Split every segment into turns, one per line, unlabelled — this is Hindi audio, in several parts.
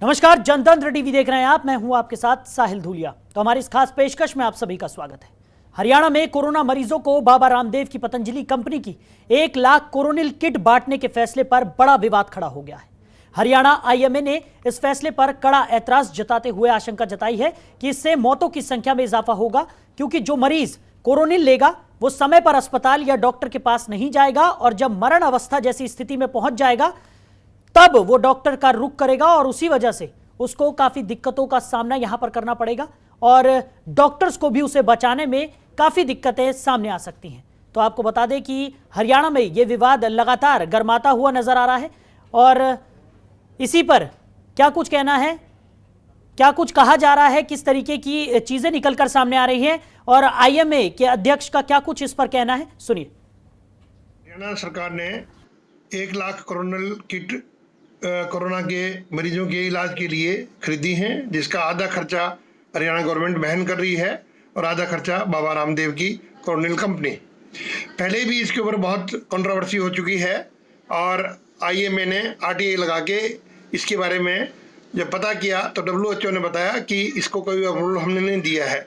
नमस्कार, जनतंत्र टीवी देख रहे हैं आप। मैं हूं आपके साथ साहिल धूलिया। तो हमारी इस खास पेशकश में आप सभी का स्वागत है। हरियाणा में कोरोना मरीजों को बाबा रामदेव की पतंजलि कंपनी की 1 लाख कोरोनिल किट बांटने के फैसले पर बड़ा विवाद खड़ा हो गया है। हरियाणा आईएमए ने इस फैसले पर कड़ा ऐतराज जताते हुए आशंका जताई है कि इससे मौतों की संख्या में इजाफा होगा, क्योंकि जो मरीज कोरोनिल लेगा वो समय पर अस्पताल या डॉक्टर के पास नहीं जाएगा और जब मरण अवस्था जैसी स्थिति में पहुंच जाएगा तब वो डॉक्टर का रुख करेगा और उसी वजह से उसको काफी दिक्कतों का सामना यहां पर करना पड़ेगा और डॉक्टर्स को भी उसे बचाने में काफी दिक्कतें सामने आ सकती हैं। तो आपको बता दें कि हरियाणा में यह विवाद लगातार गर्माता हुआ नजर आ रहा है और इसी पर क्या कुछ कहना है, क्या कुछ कहा जा रहा है, किस तरीके की चीजें निकलकर सामने आ रही हैं और आईएमए के अध्यक्ष का क्या कुछ इस पर कहना है, सुनिए।
हरियाणा सरकार ने 1 लाख कोरोनल किट कोरोना के मरीजों के इलाज के लिए खरीदी हैं, जिसका आधा खर्चा हरियाणा गवर्नमेंट वहन कर रही है और आधा खर्चा बाबा रामदेव की कोरोनिल कंपनी। पहले भी इसके ऊपर बहुत कंट्रोवर्सी हो चुकी है और आईएमए ने आरटीआई लगा के इसके बारे में जब पता किया तो WHO ने बताया कि इसको कोई अप्रूवल हमने नहीं दिया है।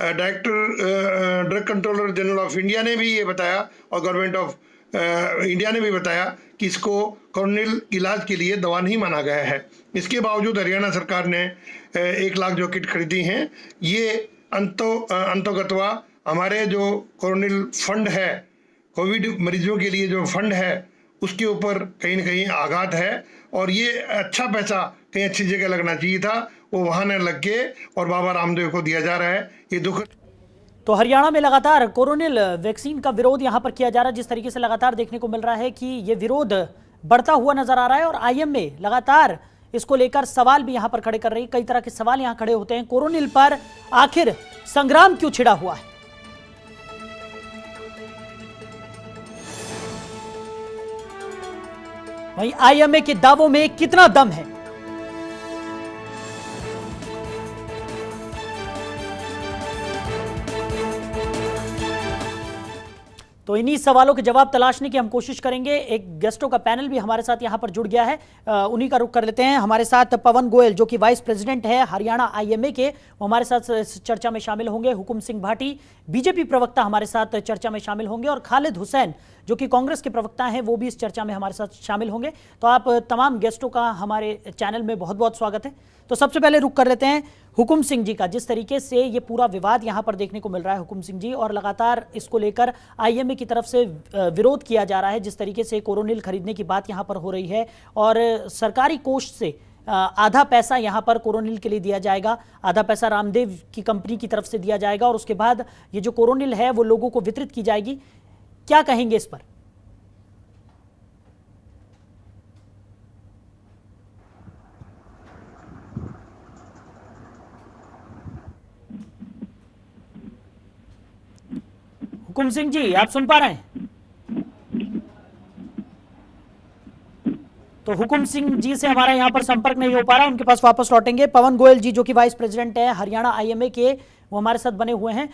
Drug controller general of India ने भी ये बताया और गवर्नमेंट ऑफ इंडिया ने भी बताया कि इसको कोरोनिल इलाज के लिए दवा नहीं माना गया है। इसके बावजूद हरियाणा सरकार ने 1 लाख जो किट खरीदी हैं, ये अंतोगतवा हमारे जो कोरोनिल फंड है, कोविड मरीजों के लिए जो फंड है, उसके ऊपर कहीं ना कहीं आघात है और ये अच्छा पैसा कहीं अच्छी जगह लगना चाहिए था, वो वहाँ न लग के और बाबा रामदेव को दिया जा रहा है। ये दुख।
तो हरियाणा में लगातार कोरोनिल वैक्सीन का विरोध यहां पर किया जा रहा है। जिस तरीके से लगातार देखने को मिल रहा है कि यह विरोध बढ़ता हुआ नजर आ रहा है और आईएमए लगातार इसको लेकर सवाल भी यहां पर खड़े कर रही है। कई तरह के सवाल यहां खड़े होते हैं। कोरोनिल पर आखिर संग्राम क्यों छिड़ा हुआ है? वहीं आईएमए के दावों में कितना दम है? तो इन्हीं सवालों के जवाब तलाशने की हम कोशिश करेंगे। एक गेस्टों का पैनल भी हमारे साथ यहां पर जुड़ गया है, उन्हीं का रुख कर लेते हैं। हमारे साथ पवन गोयल जो कि वाइस प्रेसिडेंट है हरियाणा आईएमए के, वो हमारे साथ चर्चा में शामिल होंगे। हुकुम सिंह भाटी बीजेपी प्रवक्ता हमारे साथ चर्चा में शामिल होंगे और खालिद हुसैन जो कि कांग्रेस के प्रवक्ता हैं, वो भी इस चर्चा में हमारे साथ शामिल होंगे। तो आप तमाम गेस्टों का हमारे चैनल में बहुत बहुत स्वागत है। तो सबसे पहले रुख कर लेते हैं हुकुम सिंह जी का। जिस तरीके से ये पूरा विवाद यहां पर देखने को मिल रहा है हुकुम सिंह जी, और लगातार इसको लेकर आईएमए की तरफ से विरोध किया जा रहा है, जिस तरीके से कोरोनिल खरीदने की बात यहां पर हो रही है और सरकारी कोष से आधा पैसा यहां पर कोरोनिल के लिए दिया जाएगा, आधा पैसा रामदेव की कंपनी की तरफ से दिया जाएगा और उसके बाद ये जो कोरोनिल है वो लोगों को वितरित की जाएगी। क्या कहेंगे इस पर? हुकुम सिंह जी, आप सुन पा रहे हैं? तो हुकुम सिंह जी से हमारा यहां पर संपर्क नहीं हो पा रहा, उनके पास वापस लौटेंगे। पवन गोयल जी जो कि वाइस प्रेसिडेंट है हरियाणा आईएमए के, वो हमारे साथ बने हुए हैं।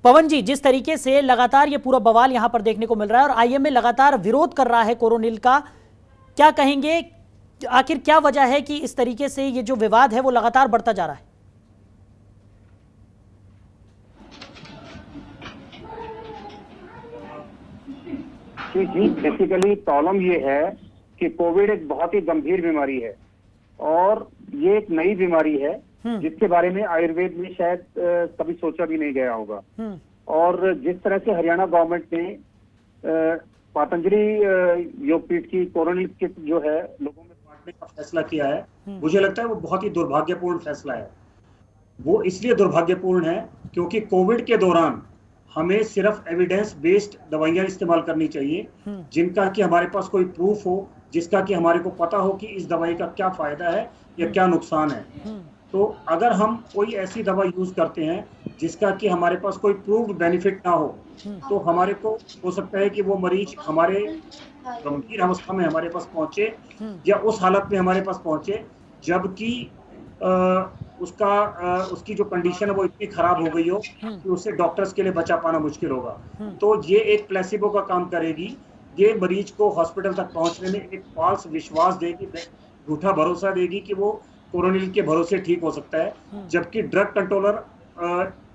पवन जी, जिस तरीके से लगातार ये पूरा बवाल यहां पर देखने को मिल रहा है और आईएमए लगातार विरोध कर रहा है कोरोनिल का, क्या कहेंगे? आखिर क्या वजह है कि इस तरीके से ये जो विवाद है वो लगातार बढ़ता जा रहा है?
जी, बेसिकली प्रॉब्लम ये है कि कोविड एक बहुत ही गंभीर बीमारी है और ये एक नई बीमारी है जिसके बारे में आयुर्वेद में शायद कभी सोचा भी नहीं गया होगा। और जिस तरह से हरियाणा गवर्नमेंट ने पतंजलि योगपीठ की कोरोनिल किट जो है लोगों में बांटने का फैसला किया है, मुझे लगता है वो बहुत ही दुर्भाग्यपूर्ण फैसला है। वो इसलिए दुर्भाग्यपूर्ण है क्योंकि कोविड के दौरान हमें सिर्फ एविडेंस बेस्ड दवाइयां इस्तेमाल करनी चाहिए, जिनका कि हमारे पास कोई प्रूफ हो, जिसका कि हमारे को पता हो कि इस दवाई का क्या फायदा है या क्या नुकसान है। तो अगर हम कोई ऐसी दवा यूज करते हैं जिसका कि हमारे पास कोई प्रूव्ड बेनिफिट ना हो, तो हमारे को हो सकता है कि वो मरीज हमारे गंभीर अवस्था में हमारे पास पहुंचे या उस हालत में हमारे पास पहुंचे जबकि उसकी जो कंडीशन है वो इतनी खराब हो गई हो कि उसे डॉक्टर्स के लिए बचा पाना मुश्किल होगा। तो ये एक प्लेसिबो का काम करेगी, ये मरीज को हॉस्पिटल तक पहुंचने में एक फॉल्स विश्वास देगी,
झूठा भरोसा देगी कि वो कोरोनिल के भरोसे ठीक हो सकता है, जबकि ड्रग कंट्रोलर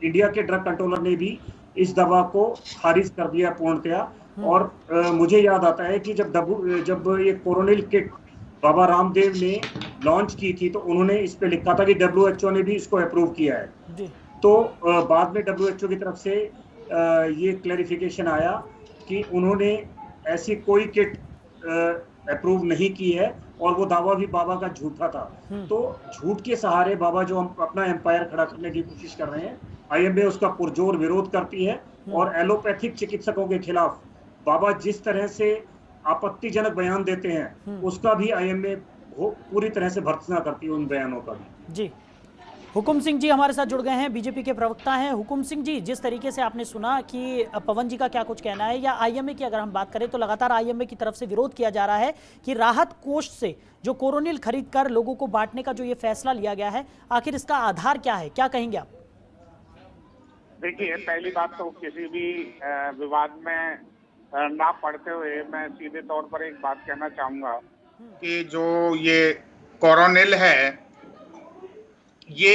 इंडिया के ड्रग कंट्रोलर ने भी इस दवा को खारिज कर दिया पूर्णतया। और मुझे याद आता है कि जब ये कोरोनिल किट बाबा रामदेव ने लॉन्च की थी तो उन्होंने इस पे लिखा था कि WHO ने भी इसको अप्रूव किया है। तो बाद में WHO की तरफ से ये क्लैरिफिकेशन आया कि उन्होंने ऐसी कोई किट अप्रूव नहीं की है और वो दावा भी बाबा का झूठा था। तो झूठ के सहारे बाबा जो हम अपना एम्पायर खड़ा करने की कोशिश कर रहे हैं, IMA उसका पुरजोर विरोध करती है। और एलोपैथिक चिकित्सकों के खिलाफ बाबा जिस तरह से आपत्तिजनक बयान देते हैं उसका भी IMA पूरी तरह से भर्त्सना करती है, उन बयानों का भी।
जी, हुकुम सिंह जी हमारे साथ जुड़ गए हैं, बीजेपी के प्रवक्ता हैं। हुकुम सिंह जी, जिस तरीके से आपने सुना कि पवन जी का क्या कुछ कहना है, या IMA की अगर हम बात करें तो लगातार IMA की तरफ से विरोध किया जा रहा है कि राहत कोष से जो कोरोनिल खरीद कर लोगों को बांटने का जो ये फैसला लिया गया है, आखिर इसका आधार क्या है, क्या कहेंगे आप?
देखिए, पहली बात तो किसी भी विवाद में ना पड़ते हुए मैं सीधे तौर पर एक बात कहना चाहूंगा कि जो ये कोरोनिल है ये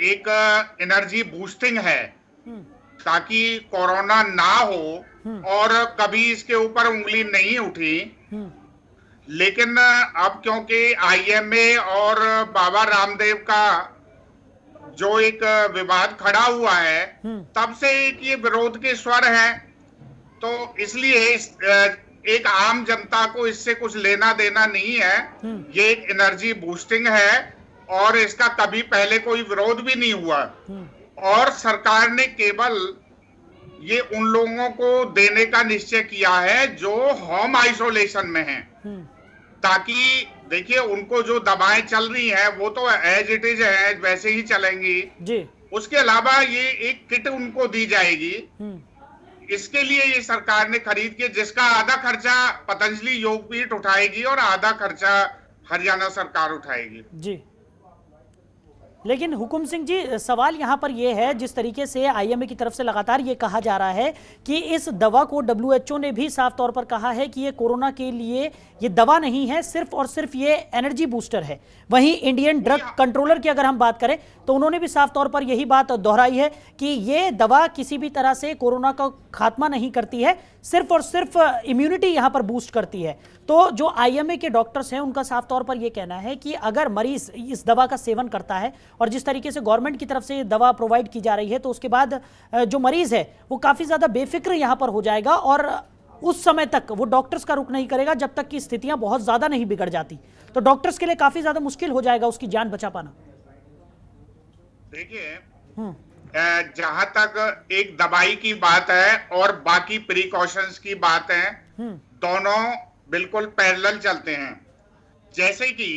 एक एनर्जी बूस्टिंग है ताकि कोरोना ना हो और कभी इसके ऊपर उंगली नहीं उठी। लेकिन अब क्योंकि IMA और बाबा रामदेव का जो एक विवाद खड़ा हुआ है तब से एक ये विरोध के स्वर हैं, तो इसलिए एक आम जनता को इससे कुछ लेना देना नहीं है। ये एक एनर्जी बूस्टिंग है और इसका कभी पहले कोई विरोध भी नहीं हुआ। और सरकार ने केवल ये उन लोगों को देने का निश्चय किया है जो होम आइसोलेशन में हैं, ताकि देखिए उनको जो दवाएं चल रही हैं वो तो एज इट इज है, वैसे ही चलेंगी जी। उसके अलावा ये एक किट उनको दी जाएगी, इसके लिए ये सरकार ने खरीद के, जिसका आधा खर्चा पतंजलि योगपीठ उठाएगी और आधा खर्चा हरियाणा सरकार उठाएगी जी।
लेकिन हुकुम सिंह जी, सवाल यहाँ पर यह है, जिस तरीके से IMA की तरफ से लगातार ये कहा जा रहा है कि इस दवा को WHO ने भी साफ तौर पर कहा है कि ये कोरोना के लिए ये दवा नहीं है, सिर्फ और सिर्फ ये एनर्जी बूस्टर है। वहीं इंडियन ड्रग कंट्रोलर की अगर हम बात करें तो उन्होंने भी साफ तौर पर यही बात दोहराई है कि ये दवा किसी भी तरह से कोरोना का खात्मा नहीं करती है, सिर्फ और सिर्फ इम्यूनिटी यहाँ पर बूस्ट करती है। तो जो IMA के डॉक्टर्स हैं उनका साफ तौर पर यह कहना है कि अगर मरीज इस दवा का सेवन करता है और जिस तरीके से गवर्नमेंट की तरफ से दवा प्रोवाइड की जा रही है, तो उसके बाद जो मरीज है वो काफी ज्यादा बेफिक्र यहाँ पर हो जाएगा और उस समय तक वो डॉक्टर्स का रुख नहीं करेगा जब तक कि स्थितियां बहुत ज्यादा नहीं बिगड़ जाती। तो डॉक्टर्स के लिए काफी ज्यादा मुश्किल हो जाएगा उसकी जान बचा पाना।
देखिए, जहां तक एक दवाई की बात है और बाकी प्रिकॉशंस की बात है, दोनों बिल्कुल पैरेलल चलते हैं। जैसे कि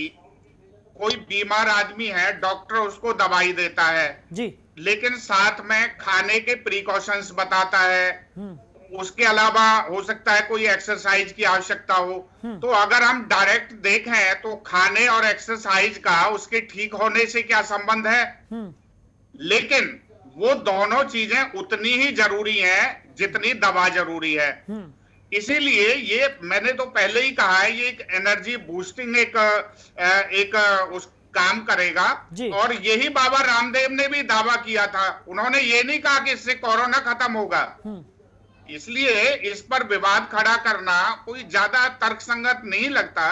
कोई बीमार आदमी है, डॉक्टर उसको दवाई देता है जी, लेकिन साथ में खाने के प्रिकॉशंस बताता है। उसके अलावा हो सकता है कोई एक्सरसाइज की आवश्यकता हो। तो अगर हम डायरेक्ट देखें तो खाने और एक्सरसाइज का उसके ठीक होने से क्या संबंध है? लेकिन वो दोनों चीजें उतनी ही जरूरी हैं जितनी दवा जरूरी है। इसीलिए ये मैंने तो पहले ही कहा है, ये एक एनर्जी बूस्टिंग एक उस काम करेगा। और यही बाबा रामदेव ने भी दावा किया था, उन्होंने ये नहीं कहा कि इससे कोरोना खत्म होगा। इसलिए इस पर विवाद खड़ा करना कोई ज्यादा तर्कसंगत नहीं लगता।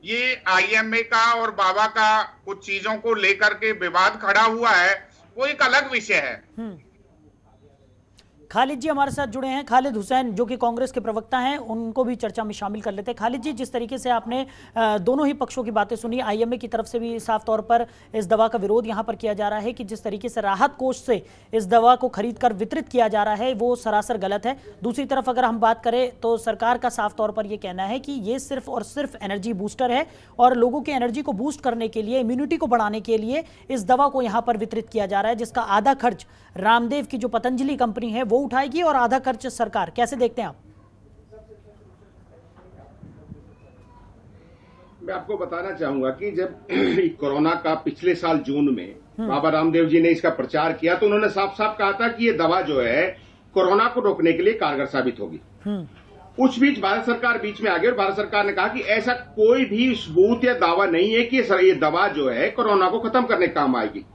ये IMA का और बाबा का कुछ चीजों को लेकर के विवाद खड़ा हुआ है, वो एक अलग विषय है।
खालिद जी हमारे साथ जुड़े हैं, खालिद हुसैन जो कि कांग्रेस के प्रवक्ता हैं, उनको भी चर्चा में शामिल कर लेते हैं। खालिद जी, जिस तरीके से आपने दोनों ही पक्षों की बातें सुनी, IMA की तरफ से भी साफ तौर पर इस दवा का विरोध यहां पर किया जा रहा है कि जिस तरीके से राहत कोष से इस दवा को खरीद कर वितरित किया जा रहा है वो सरासर गलत है। दूसरी तरफ अगर हम बात करें तो सरकार का साफ तौर पर यह कहना है कि ये सिर्फ और सिर्फ एनर्जी बूस्टर है और लोगों की एनर्जी को बूस्ट करने के लिए, इम्यूनिटी को बढ़ाने के लिए इस दवा को यहाँ पर वितरित किया जा रहा है, जिसका आधा खर्च रामदेव की जो पतंजलि कंपनी है वो उठाएगी और आधा खर्च सरकार। कैसे देखते हैं आप?
मैं आपको बताना चाहूंगा कि जब कोरोना का पिछले साल जून में बाबा रामदेव जी ने इसका प्रचार किया तो उन्होंने साफ साफ कहा था कि ये दवा जो है कोरोना को रोकने के लिए कारगर साबित होगी। उस बीच भारत सरकार बीच में आ गई और भारत सरकार ने कहा कि ऐसा कोई भी सबूत या दावा नहीं है कि ये दवा जो है कोरोना को खत्म करने का काम आएगी।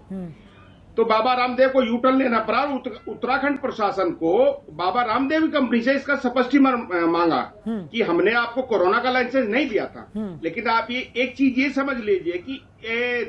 तो बाबा रामदेव को यूटर्न लेना पड़ा और उत्तराखंड प्रशासन को बाबा रामदेव कंपनी से इसका स्पष्टीकरण मांगा कि हमने आपको कोरोना का लाइसेंस नहीं दिया था। लेकिन आप ये एक चीज ये समझ लीजिए कि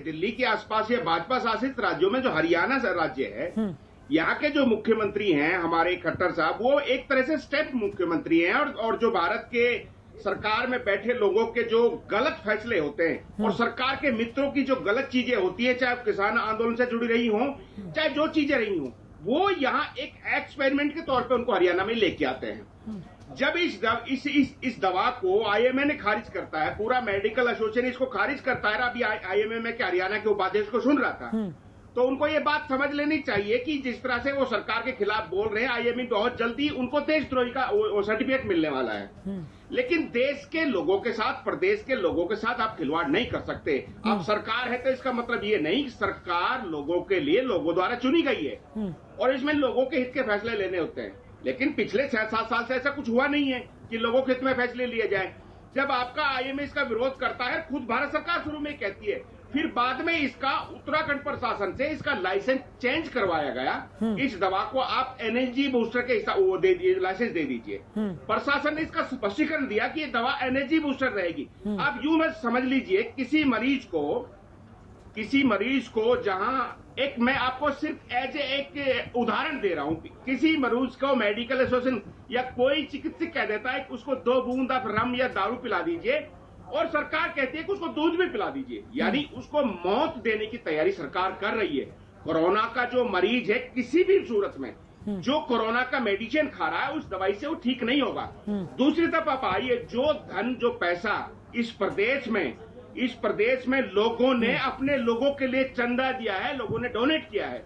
दिल्ली के आसपास या भाजपा शासित राज्यों में जो हरियाणा राज्य है, यहाँ के जो मुख्यमंत्री हैं हमारे खट्टर साहब, वो एक तरह से स्टेप मुख्यमंत्री हैं और जो भारत के सरकार में बैठे लोगों के जो गलत फैसले होते हैं और सरकार के मित्रों की जो गलत चीजें होती है, चाहे किसान आंदोलन से जुड़ी रही हों, चाहे जो चीजें रही हों, वो यहाँ एक एक्सपेरिमेंट के तौर पे उनको हरियाणा में लेके आते हैं। जब इस दवा को आईएमए ने खारिज करता है, पूरा मेडिकल एसोसिएशन इसको खारिज करता है, अभी आईएमए में के हरियाणा के उपाध्यक्ष को सुन रहा था, तो उनको ये बात समझ लेनी चाहिए कि जिस तरह से वो सरकार के खिलाफ बोल रहे हैं, आईएमए बहुत जल्दी उनको देशद्रोही का सर्टिफिकेट मिलने वाला है। लेकिन देश के लोगों के साथ, प्रदेश के लोगों के साथ आप खिलवाड़ नहीं कर सकते। आप सरकार है तो इसका मतलब ये नहीं, सरकार लोगों के लिए लोगों द्वारा चुनी गई है और इसमें लोगों के हित के फैसले लेने होते हैं। लेकिन पिछले 6-7 साल से ऐसा कुछ हुआ नहीं है कि लोगों के हित में फैसले लिए जाए। जब आपका आईएमए इसका विरोध करता है, खुद भारत सरकार शुरू में कहती है, फिर बाद में इसका उत्तराखंड प्रशासन से इसका लाइसेंस चेंज करवाया गया। इस दवा को आप एनर्जी बूस्टर के वो दे दीजिए, लाइसेंस दे दीजिए। प्रशासन ने इसका स्पष्टीकरण दिया कि ये दवा एनर्जी बूस्टर रहेगी। आप यूं मत समझ लीजिए, किसी मरीज को जहां एक, मैं आपको सिर्फ एज एक उदाहरण दे रहा हूं, किसी मरीज को मेडिकल एसोसिएशन या कोई चिकित्सक कह देता है कि उसको 2 बूंद आप रम या दारू पिला दीजिए और सरकार कहती है कि उसको दूध भी पिला दीजिए, यानी उसको मौत देने की तैयारी सरकार कर रही है। कोरोना का जो मरीज है किसी भी सूरत में जो कोरोना का मेडिसिन खा रहा है, उस दवाई से वो ठीक नहीं होगा। दूसरी तरफ आप आइए, जो धन जो पैसा इस प्रदेश में लोगों ने अपने लोगों के लिए चंदा दिया है, लोगों ने डोनेट किया है,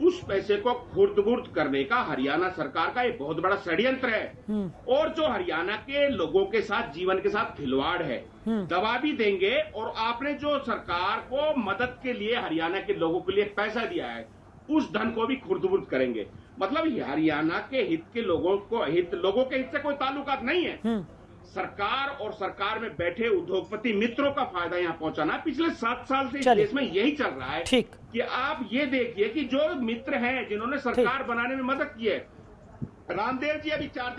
उस पैसे को खुर्द-बुर्द करने का हरियाणा सरकार का एक बहुत बड़ा षड्यंत्र है। और जो हरियाणा के लोगों के साथ, जीवन के साथ खिलवाड़ है। दवा भी देंगे और आपने जो सरकार को मदद के लिए हरियाणा के लोगों के लिए पैसा दिया है, उस धन को भी खुर्द-बुर्द करेंगे। मतलब हरियाणा के हित के लोगों के हित से कोई ताल्लुकात नहीं है। सरकार और सरकार में बैठे उद्योगपति मित्रों का फायदा यहाँ पहुंचाना। पिछले 7 साल से इस देश में यही चल रहा है कि आप ये देखिए कि जो मित्र हैं जिन्होंने सरकार बनाने में मदद की है, रामदेव जी अभी 5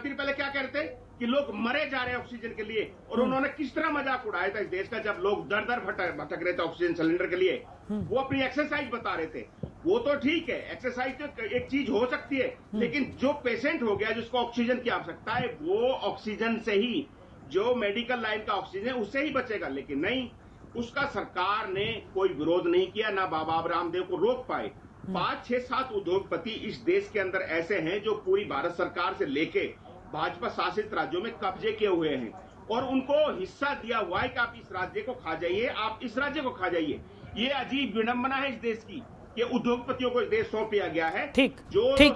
दिन पहले क्या कह रहे थे कि लोग मरे जा रहे हैं ऑक्सीजन के लिए, और उन्होंने किस तरह मजाक उड़ाया था इस देश का, जब लोग दर दर भटक रहे थे ऑक्सीजन सिलेंडर के लिए। वो अपनी एक्सरसाइज बता रहे थे। वो तो ठीक है, एक्सरसाइज तो एक चीज हो सकती है, लेकिन जो पेशेंट हो गया जिसको ऑक्सीजन की आवश्यकता है, वो ऑक्सीजन से ही, जो मेडिकल लाइन का ऑक्सीजन है उससे ही बचेगा। लेकिन नहीं, उसका सरकार ने कोई विरोध नहीं किया, ना बाबा रामदेव को रोक पाए। 5-6-7 उद्योगपति इस देश के अंदर ऐसे हैं जो पूरी भारत सरकार से लेके भाजपा शासित राज्यों में कब्जे किए हुए हैं और उनको हिस्सा दिया हुआ है कि आप इस राज्य को खा जाइए, आप इस राज्य को खा जाइए। ये अजीब विडंबना है इस देश की, ये उद्योगपतियों को देश सौंप दिया गया है।
ठीक,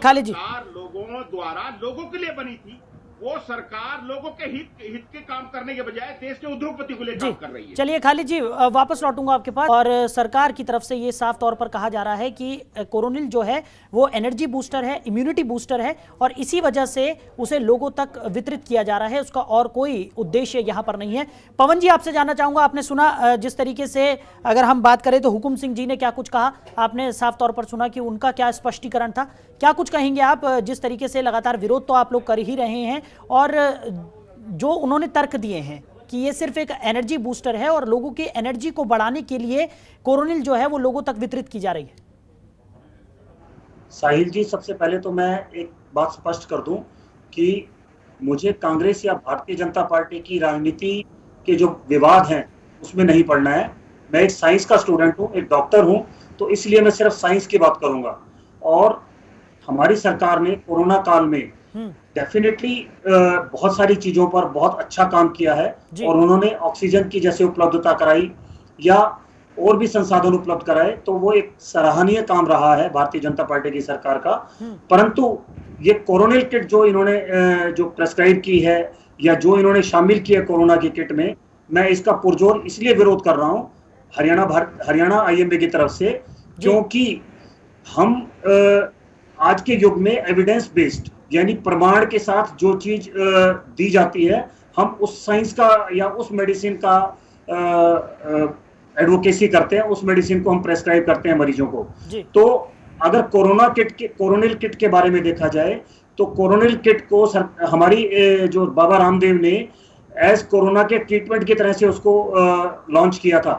खालिद जी, लोगों द्वारा लोगों के लिए बनी थी, वो सरकार लोगों के हित के काम करने के बजाय देश के उद्योगपति को लिए काम कर रही है।
चलिए खालिद जी, वापस लौटूंगा आपके पास। और सरकार की तरफ से ये साफ तौर पर कहा जा रहा है कि कोरोनिल जो है वो एनर्जी बूस्टर है, इम्यूनिटी बूस्टर है, और इसी वजह से उसे लोगों तक वितरित किया जा रहा है, उसका और कोई उद्देश्य यहाँ पर नहीं है। पवन जी, आपसे जानना चाहूंगा, आपने सुना जिस तरीके से, अगर हम बात करें तो हुकुम सिंह जी ने क्या कुछ कहा, आपने साफ तौर पर सुना कि उनका क्या स्पष्टीकरण था, क्या कुछ कहेंगे आप? जिस तरीके से लगातार विरोध तो आप लोग कर ही रहे हैं, और जो उन्होंने तर्क दिए हैं कि ये सिर्फ एक एनर्जी बूस्टर है और लोगों की एनर्जी को बढ़ाने के लिए कोरोनिल जो है वो लोगों तक वितरित की जा रही है।
साहिल जी, सबसे पहले तो मैं एक बात स्पष्ट कर दूं कि मुझे कांग्रेस या भारतीय जनता पार्टी की राजनीति के जो विवाद हैं उसमें नहीं पड़ना है। मैं एक साइंस का स्टूडेंट हूं, एक डॉक्टर हूं, तो इसलिए मैं सिर्फ साइंस की बात करूंगा। और हमारी सरकार ने कोरोना काल में डेफिनेटली बहुत सारी चीजों पर बहुत अच्छा काम किया है, और उन्होंने ऑक्सीजन की जैसे उपलब्धता कराई या और भी संसाधन उपलब्ध कराए, तो वो एक सराहनीय काम रहा है भारतीय जनता पार्टी की सरकार का। परंतु ये कोरोनिल किट जो इन्होंने जो प्रेस्क्राइब की है या जो इन्होंने शामिल किया कोरोना की किट में, मैं इसका पुरजोर इसलिए विरोध कर रहा हूँ हरियाणा आईएमए की तरफ से, क्योंकि हम आज के युग में एविडेंस बेस्ड यानी प्रमाण के साथ जो चीज दी जाती है, हम उस साइंस का या उस मेडिसिन का एडवोकेसी करते हैं, उस मेडिसिन को हम प्रेस्क्राइब करते हैं मरीजों को। तो अगर कोरोनिल किट के बारे में देखा जाए तो कोरोनिल किट को हमारी जो बाबा रामदेव ने एज कोरोना के ट्रीटमेंट की तरह से उसको लॉन्च किया था,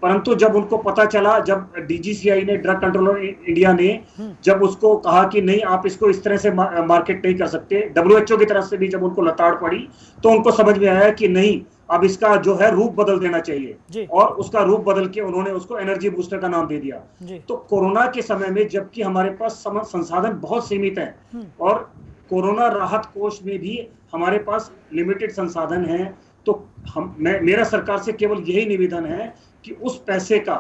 परंतु जब उनको पता चला, जब डीजीसीआई ने, ड्रग कंट्रोलर इंडिया ने जब उसको कहा कि नहीं आप इसको इस तरह से मार्केट नहीं कर सकते, डब्ल्यूएचओ की तरफ से भी जब उनको लताड़ पड़ी, तो उनको समझ में आया कि नहीं, अब इसका जो है रूप बदल देना चाहिए, और उसका रूप बदल के उन्होंने उसको एनर्जी बूस्टर का नाम दे दिया। तो कोरोना के समय में जबकि हमारे पास संसाधन बहुत सीमित हैं और कोरोना राहत कोष में भी हमारे पास लिमिटेड संसाधन हैं, तो मेरा सरकार से केवल यही निवेदन है कि उस पैसे का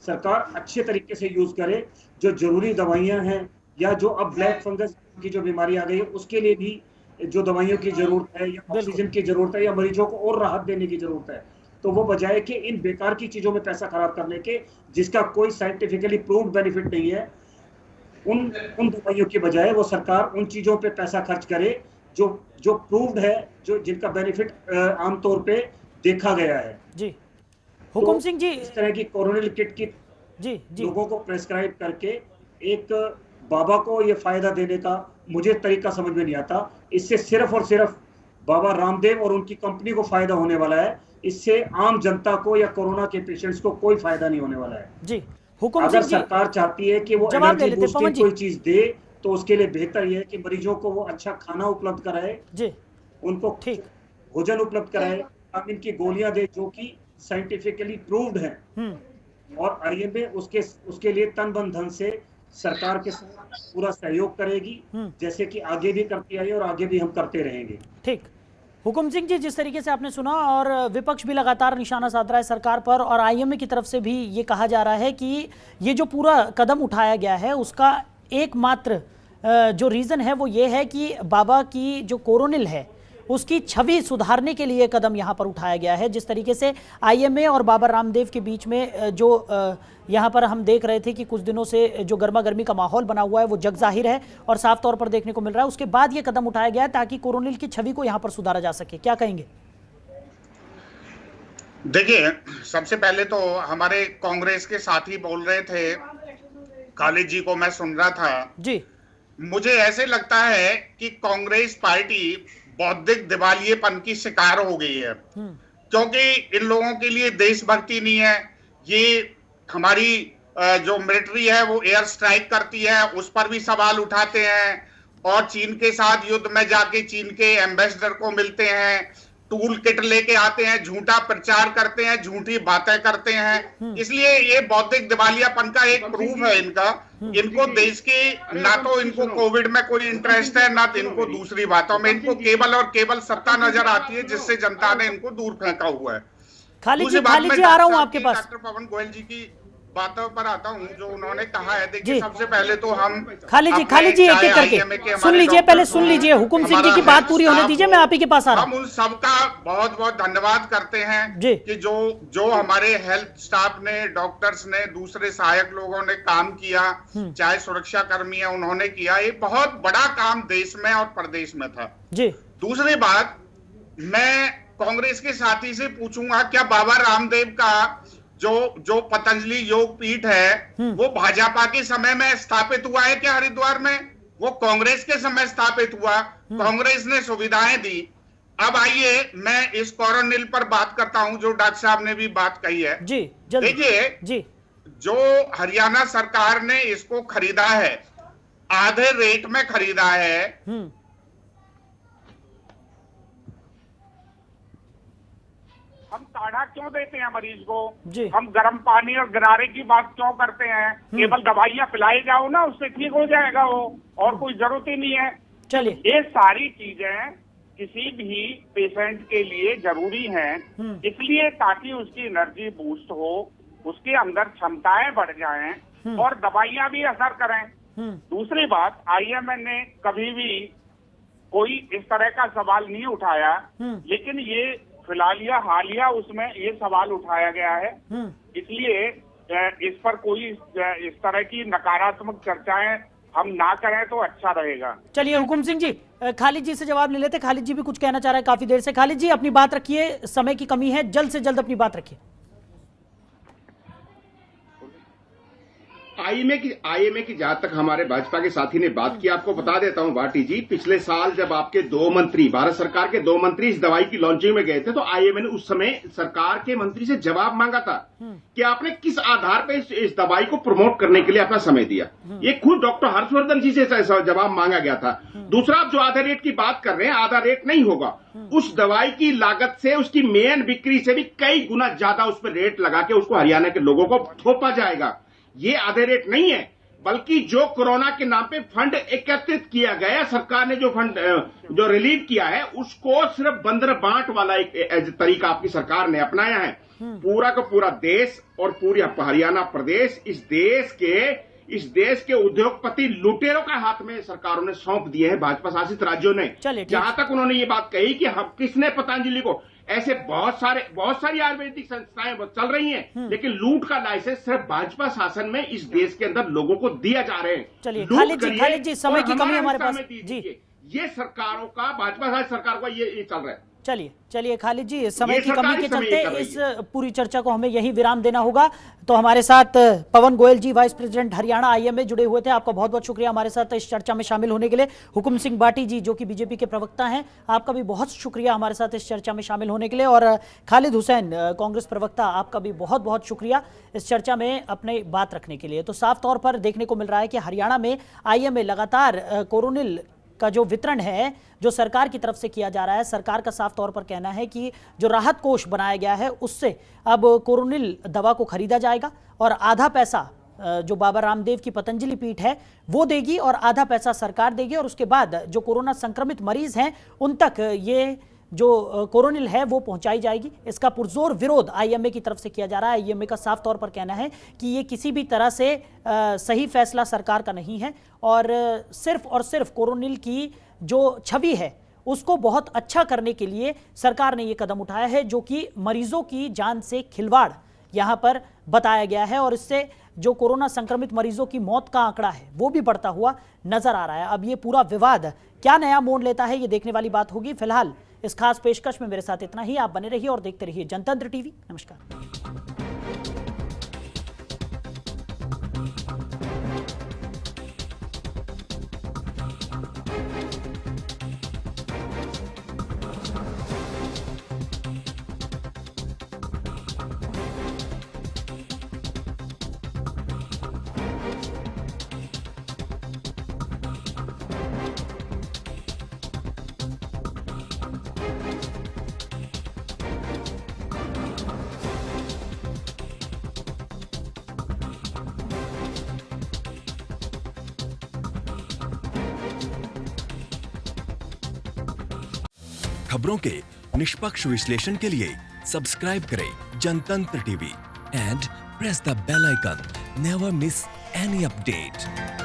सरकार अच्छे तरीके से यूज करे। जो जरूरी दवाइयां हैं या जो अब ब्लैक फंगस की जो बीमारी आ गई है उसके लिए भी जो दवाइयों की जरूरत है या ऑक्सीजन की जरूरत है या मरीजों को और राहत देने की जरूरत है, तो वो बजाय कि इन बेकार की चीजों में पैसा खराब करने के जिसका कोई साइंटिफिकली प्रूव्ड बेनिफिट नहीं है, उन दवाइयों के बजाय वो सरकार उन चीजों पे पैसा खर्च करे जो प्रूव्ड है, जो जिनका बेनिफिट आमतौर पे देखा गया है।
जी हुकुम सिंह जी,
इस तरह की कोरोनिल किट की लोगों को प्रेस्क्राइब करके एक बाबा को ये फायदा देने का मुझे तरीका समझ में नहीं आता। इससे सिर्फ और सिर्फ बाबा रामदेव और उनकी कंपनी को फायदा होने वाला है, इससे आम जनता को या कोरोना के पेशेंट्स को कोई फायदा नहीं होने वाला है।
जी हुकुम
अगर
सिंह
सरकार चाहती है कि वो एनर्जी बूस्टिंग कोई चीज दे तो उसके लिए बेहतर ये है कि मरीजों को वो अच्छा खाना उपलब्ध कराए, उनको ठीक भोजन उपलब्ध कराए, विटामिन की गोलियां दे जो कि साइंटिफिकली प्रूव्ड है, और आईएमए उसके लिए तन मन धन से सरकार के साथ पूरा सहयोग करेगी, जैसे कि आगे भी करती आई और आगे भी हम करते रहेंगे।
ठीक हुकुम सिंह जी, जिस तरीके से आपने सुना और विपक्ष भी लगातार निशाना साध रहा है सरकार पर और आईएमए की तरफ से भी ये कहा जा रहा है कि ये जो पूरा कदम उठाया गया है उसका एकमात्र जो रीज़न है वो ये है कि बाबा की जो कोरोनिल है उसकी छवि सुधारने के लिए कदम यहाँ पर उठाया गया है। जिस तरीके से आईएमए और बाबा रामदेव के बीच में जो यहाँ पर हम देख रहे थे कि कुछ दिनों से जो गर्मा गर्मी का माहौल बना हुआ है वो जग जाहिर है और साफ तौर पर देखने को मिल रहा है। उसके बाद ये कदम उठाया गया है ताकि कोरोनिल की छवि को यहाँ पर सुधारा जा सके। क्या कहेंगे?
देखिए, सबसे पहले तो हमारे कांग्रेस के साथी बोल रहे थे, खालिद जी को मैं सुन रहा था
जी,
मुझे ऐसे लगता है कि कांग्रेस पार्टी बौद्धिक दिवालियेपन की शिकार हो गई है, क्योंकि इन लोगों के लिए देशभक्ति नहीं है। ये हमारी जो मिलिट्री है वो एयर स्ट्राइक करती है, उस पर भी सवाल उठाते हैं, और चीन के साथ युद्ध में जाके चीन के एम्बेसडर को मिलते हैं, टूल किट लेके आते हैं, झूठा प्रचार करते हैं, झूठी बातें करते हैं। इसलिए ये बौद्धिक दिवालियापन का एक प्रूफ है इनका। इनको देश के, ना तो इनको कोविड में कोई इंटरेस्ट है, ना इनको दूसरी बातों में, इनको केवल और केवल सत्ता नजर आती है, जिससे जनता ने इनको दूर फेंका हुआ है।
खालिद जी आ रहा हूं आपके पास।
डॉक्टर पवन गोयल जी की बातों पर आता हूं जो उन्होंने कहा है। देखिए, सबसे पहले तो हम
खालिद जी एक एक करके सुन लीजिए, पहले सुन लीजिए, हुकुम सिंह जी की बात पूरी होने दीजिए, मैं आप ही के पास आ रहा हूं।
हम उन सबका बहुत बहुत धन्यवाद करते हैं कि जो हमारे हेल्थ स्टाफ ने, डॉक्टर्स ने, दूसरे सहायक लोगों ने काम किया, चाहे सुरक्षा कर्मी है उन्होंने किया। ये बहुत बड़ा काम देश में और प्रदेश में था जी। दूसरी बात, मैं कांग्रेस के साथी से पूछूंगा, क्या बाबा रामदेव का जो पतंजलि योग पीठ है वो भाजपा के समय में स्थापित हुआ है क्या हरिद्वार में? वो कांग्रेस के समय स्थापित हुआ, कांग्रेस ने सुविधाएं दी। अब आइए मैं इस कोरोनिल पर बात करता हूं, जो डॉक्टर साहब ने भी बात कही है जी। देखिए जी, जो हरियाणा सरकार ने इसको खरीदा है, आधे रेट में खरीदा है।
हम काढ़ा क्यों देते हैं मरीज को? हम गर्म पानी और गरारे की बात क्यों करते हैं? केवल दवाइयां पिलाई जाओ ना, उससे ठीक हो जाएगा वो, और कोई जरूरत ही नहीं है।
चलिए,
ये सारी चीजें किसी भी पेशेंट के लिए जरूरी हैं, इसलिए ताकि उसकी एनर्जी बूस्ट हो, उसके अंदर क्षमताएं बढ़ जाएं और दवाइयां भी असर करें। दूसरी बात, आईएमए ने कभी भी कोई इस तरह का सवाल नहीं उठाया, लेकिन ये फिलहाल हालिया उसमें ये सवाल उठाया गया है, इसलिए इस पर कोई इस तरह की नकारात्मक चर्चाएं
हम ना करें तो अच्छा रहेगा।
चलिए हुकुम सिंह जी, खालिद जी से जवाब ले लेते। खालिद जी भी कुछ कहना चाह रहे हैं काफी देर से। खालिद जी अपनी बात रखिए, समय की कमी है, जल्द से जल्द अपनी बात रखिए।
आईएमए की जहां तक हमारे भाजपा के साथी ने बात की, आपको बता देता हूं भाटी जी, पिछले साल जब आपके 2 मंत्री, भारत सरकार के 2 मंत्री इस दवाई की लॉन्चिंग में गए थे, तो आईएमए ने उस समय सरकार के मंत्री से जवाब मांगा था कि आपने किस आधार पर इस दवाई को प्रमोट करने के लिए अपना समय दिया। ये खुद डॉक्टर हर्षवर्धन जी से जवाब मांगा गया था। दूसरा, आप जो आधा रेट की बात कर रहे हैं, आधा रेट नहीं होगा। उस दवाई की लागत से, उसकी मेन बिक्री से भी कई गुना ज्यादा उस पर रेट लगा के उसको हरियाणा के लोगों को थोपा जाएगा। ये आधे रेट नहीं है, बल्कि जो कोरोना के नाम पे फंड एकत्रित किया गया, सरकार ने जो फंड जो रिलीव किया है, उसको सिर्फ बंदर बांट वाला एक तरीका आपकी सरकार ने अपनाया है। पूरा का पूरा देश और पूरी हरियाणा प्रदेश इस देश के उद्योगपति लुटेरों के हाथ में सरकारों ने सौंप दिए हैं, भाजपा शासित राज्यों ने। जहां तक उन्होंने ये बात कही कि हम किसने पतंजलि को, ऐसे बहुत सारी आयुर्वेदिक संस्थाएं चल रही हैं, लेकिन लूट का लाइसेंस सिर्फ भाजपा शासन में इस देश के अंदर लोगों को दिया जा रहे हैं।
चलिए खालिद जी, समय की कमी हमारे पास जी,
ये सरकारों का, भाजपा शासित सरकार का ये चल रहा है।
चलिए खालिद जी, समय की कमी के चलते इस पूरी चर्चा को हमें यही विराम देना होगा। तो हमारे साथ पवन गोयल जी, वाइस प्रेसिडेंट हरियाणा आईएमए, जुड़े हुए थे। आपका बहुत बहुत शुक्रिया हमारे साथ इस चर्चा में शामिल होने के लिए। हुकुम सिंह बाटी जी, जो कि बीजेपी के प्रवक्ता हैं, आपका भी बहुत शुक्रिया हमारे साथ इस चर्चा में शामिल होने के लिए। और खालिद हुसैन, कांग्रेस प्रवक्ता, आपका भी बहुत बहुत शुक्रिया इस चर्चा में अपनी बात रखने के लिए। तो साफ तौर पर देखने को मिल रहा है कि हरियाणा में आईएमए लगातार कोरोनिल का जो वितरण है, जो सरकार की तरफ से किया जा रहा है, सरकार का साफ तौर पर कहना है कि जो राहत कोष बनाया गया है, उससे अब कोरोनिल दवा को खरीदा जाएगा और आधा पैसा जो बाबा रामदेव की पतंजलि पीठ है वो देगी और आधा पैसा सरकार देगी। और उसके बाद जो कोरोना संक्रमित मरीज हैं उन तक ये जो कोरोनिल है वो पहुंचाई जाएगी। इसका पुरजोर विरोध आईएमए की तरफ से किया जा रहा है। आईएमए का साफ तौर पर कहना है कि ये किसी भी तरह से सही फैसला सरकार का नहीं है और सिर्फ कोरोनिल की जो छवि है उसको बहुत अच्छा करने के लिए सरकार ने ये कदम उठाया है, जो कि मरीजों की जान से खिलवाड़ यहाँ पर बताया गया है। और इससे जो कोरोना संक्रमित मरीजों की मौत का आंकड़ा है वो भी बढ़ता हुआ नजर आ रहा है। अब ये पूरा विवाद क्या नया मोड़ लेता है, ये देखने वाली बात होगी। फिलहाल इस खास पेशकश में मेरे साथ इतना ही। आप बने रहिए और देखते रहिए जनतंत्र टीवी। नमस्कार।
खबरों के निष्पक्ष विश्लेषण के लिए सब्सक्राइब करें Jantantra TV and press the bell icon. Never miss any update.